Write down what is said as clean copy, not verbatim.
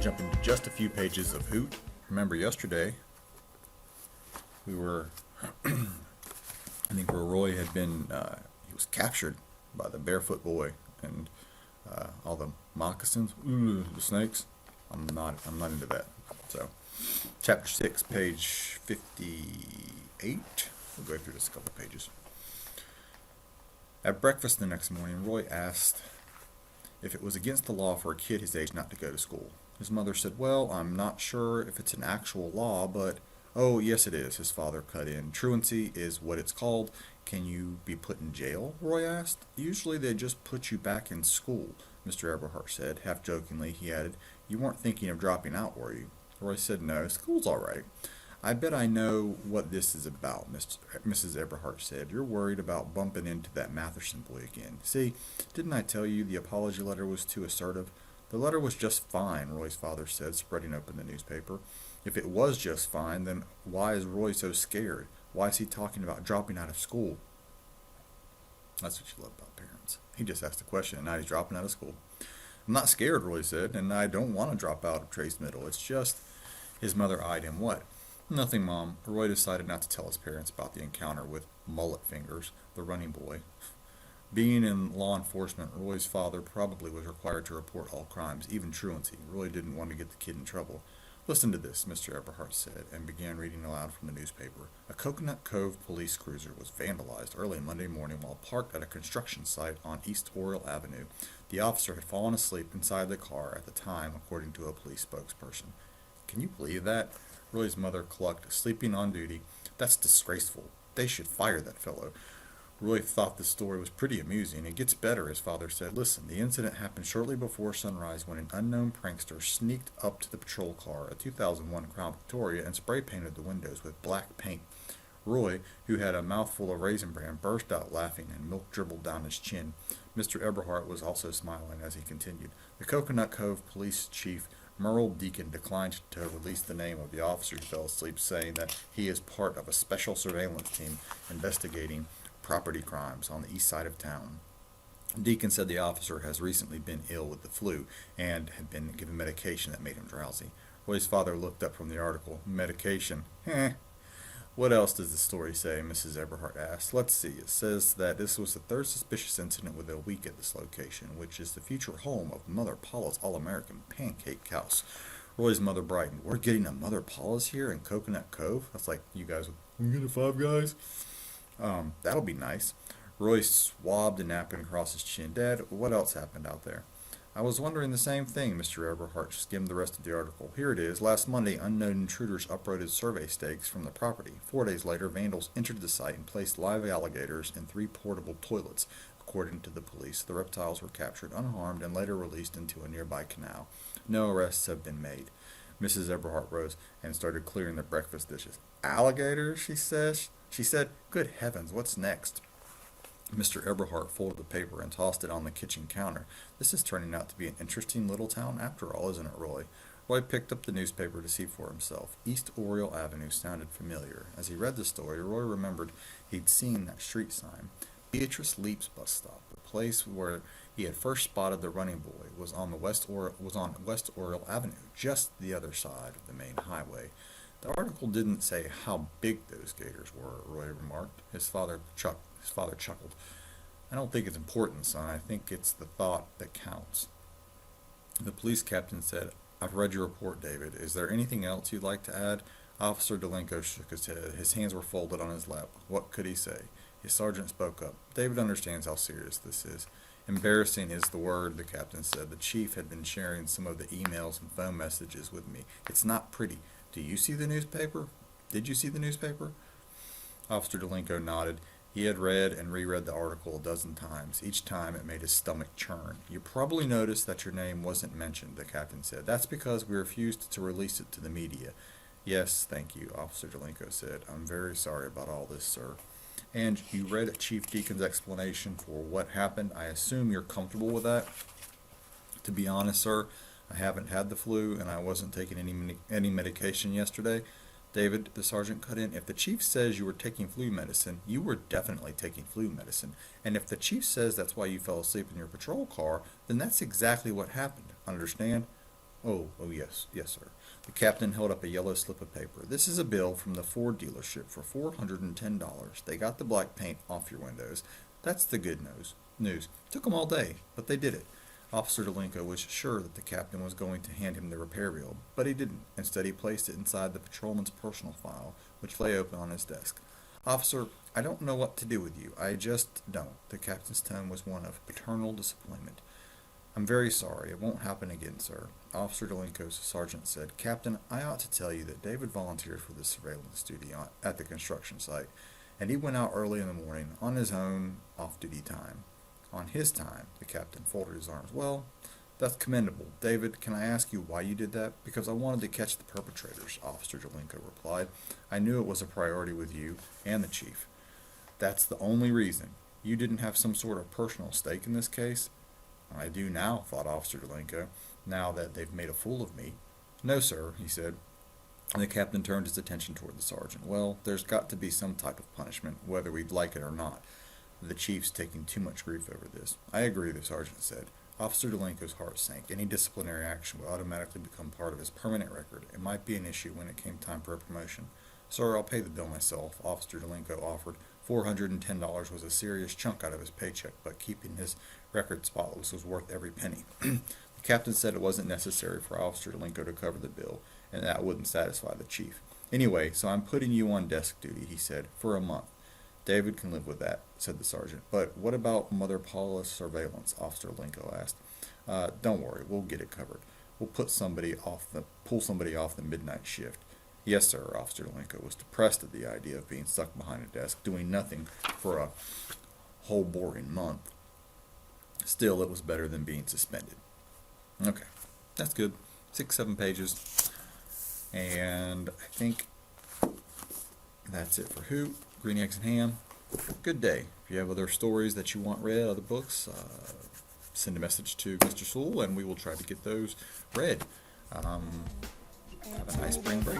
jump into just a few pages of Hoot. Remember yesterday, we were, I think where Roy had been, he was captured by the barefoot boy and all the moccasins, the snakes. I'm not into that. So, chapter 6, page 58. We'll go through just a couple pages. At breakfast the next morning, Roy asked if it was against the law for a kid his age not to go to school. His mother said, "Well, I'm not sure if it's an actual law, but..." "Oh, yes it is," his father cut in. "Truancy is what it's called. Can you be put in jail?" Roy asked. "Usually they just put you back in school," Mr. Eberhart said. Half jokingly, he added, "You weren't thinking of dropping out, were you?" Roy said, "No, school's all right." "I bet I know what this is about," Mrs. Eberhart said. "You're worried about bumping into that Matherson boy again. See, didn't I tell you the apology letter was too assertive?" "The letter was just fine," Roy's father said, spreading open the newspaper. "If it was just fine, then why is Roy so scared? Why is he talking about dropping out of school?" That's what you love about parents. He just asked a question, and now he's dropping out of school. "I'm not scared," Roy said, "and I don't want to drop out of Trace Middle. It's just..." His mother eyed him. "What?" "Nothing, Mom." Roy decided not to tell his parents about the encounter with Mullet Fingers, the running boy. Being in law enforcement, Roy's father probably was required to report all crimes, even truancy. Roy didn't want to get the kid in trouble. "Listen to this," Mr. Eberhart said, and began reading aloud from the newspaper. "A Coconut Cove police cruiser was vandalized early Monday morning while parked at a construction site on East Oriole Avenue. The officer had fallen asleep inside the car at the time, according to a police spokesperson." "Can you believe that?" Roy's mother clucked. "Sleeping on duty? That's disgraceful. They should fire that fellow." Roy thought the story was pretty amusing. "It gets better," his father said. "Listen, the incident happened shortly before sunrise when an unknown prankster sneaked up to the patrol car, a 2001 Crown Victoria, and spray-painted the windows with black paint." Roy, who had a mouthful of Raisin Bran, burst out laughing, and milk dribbled down his chin. Mr. Eberhart was also smiling as he continued. "The Coconut Cove Police Chief Merle Deacon declined to release the name of the officer who fell asleep, saying that he is part of a special surveillance team investigating property crimes on the east side of town. Deacon said the officer has recently been ill with the flu and had been given medication that made him drowsy." Roy's father looked up from the article. "Medication? Heh. What else does the story say?" Mrs. Eberhart asked. "Let's see. It says that this was the third suspicious incident within a week at this location, which is the future home of Mother Paula's All-American Pancake House." Roy's mother brightened. "We're getting a Mother Paula's here in Coconut Cove?" That's like you guys would, "We get a Five Guys?" That'll be nice. Roy swabbed a napkin across his chin. "Dad, what else happened out there?" "I was wondering the same thing." Mr. Eberhart skimmed the rest of the article. "Here it is. Last Monday, unknown intruders uprooted survey stakes from the property. 4 days later, vandals entered the site and placed live alligators in 3 portable toilets. According to the police, the reptiles were captured unharmed and later released into a nearby canal. No arrests have been made." Mrs. Eberhart rose and started clearing the breakfast dishes. "Alligators," she said. "Good heavens, what's next?" Mr. Eberhart folded the paper and tossed it on the kitchen counter. "This is turning out to be an interesting little town after all, isn't it, Roy?" Roy picked up the newspaper to see for himself. East Oriole Avenue sounded familiar. As he read the story, Roy remembered he'd seen that street sign. Beatrice Leap's bus stop, the place where he had first spotted the running boy, was on West Oriole Avenue, just the other side of the main highway. "The article didn't say how big those gators were," Roy remarked. His father chuckled. "I don't think it's important, son. I think it's the thought that counts." The police captain said, "I've read your report, David. Is there anything else you'd like to add?" Officer Delenko shook his head. His hands were folded on his lap. What could he say? His sergeant spoke up. "David understands how serious this is." "Embarrassing is the word," the captain said. "The chief had been sharing some of the emails and phone messages with me. It's not pretty. Do you see the newspaper? Did you see the newspaper?" Officer Delenko nodded. He had read and reread the article a dozen times. Each time it made his stomach churn. "You probably noticed that your name wasn't mentioned," the captain said. "That's because we refused to release it to the media." "Yes, thank you," Officer Delenko said. "I'm very sorry about all this, sir." "And you read Chief Deacon's explanation for what happened. I assume you're comfortable with that?" "To be honest, sir, I haven't had the flu, and I wasn't taking any medication yesterday." "David," the sergeant cut in, "if the chief says you were taking flu medicine, you were definitely taking flu medicine. And if the chief says that's why you fell asleep in your patrol car, then that's exactly what happened. Understand?" Oh, yes, yes, sir. The captain held up a yellow slip of paper. This is a bill from the Ford dealership for $410. They got the black paint off your windows. That's the good news. Took them all day, but they did it. Officer Delinko was sure that the captain was going to hand him the repair bill, but he didn't. Instead, he placed it inside the patrolman's personal file, which lay open on his desk. Officer, I don't know what to do with you. I just don't. The captain's tone was one of paternal disappointment. I'm very sorry. It won't happen again, sir. Officer Delinko's sergeant said, Captain, I ought to tell you that David volunteered for this surveillance duty at the construction site, and he went out early in the morning on his own off-duty time. On his time, the captain folded his arms. Well, that's commendable. David, can I ask you why you did that? Because I wanted to catch the perpetrators, Officer Delinko replied. I knew it was a priority with you and the chief. That's the only reason. You didn't have some sort of personal stake in this case? I do now, thought Officer Delinko, now that they've made a fool of me. No, sir, he said. And the captain turned his attention toward the sergeant. Well, there's got to be some type of punishment, whether we'd like it or not. The chief's taking too much grief over this. I agree, the sergeant said. Officer Delinko's heart sank. Any disciplinary action would automatically become part of his permanent record. It might be an issue when it came time for a promotion. Sir, I'll pay the bill myself, Officer Delinko offered. $410 was a serious chunk out of his paycheck, but keeping his record spotless was worth every penny. The captain said it wasn't necessary for Officer Delinko to cover the bill, and that wouldn't satisfy the chief. Anyway, so I'm putting you on desk duty, he said, for a month. David can live with that, said the sergeant. But what about Mother Paula's surveillance? Officer Delinko asked. Don't worry, we'll get it covered. We'll pull somebody off the midnight shift. Yes, sir, Officer Delinko was depressed at the idea of being stuck behind a desk, doing nothing for a whole boring month. Still, it was better than being suspended. Okay, that's good. 6-7 pages. And I think that's it for Hoot, Green Eggs and Ham. Good day. If you have other stories that you want read, other books, send a message to Mr. Sewell and we will try to get those read. Have a nice spring break.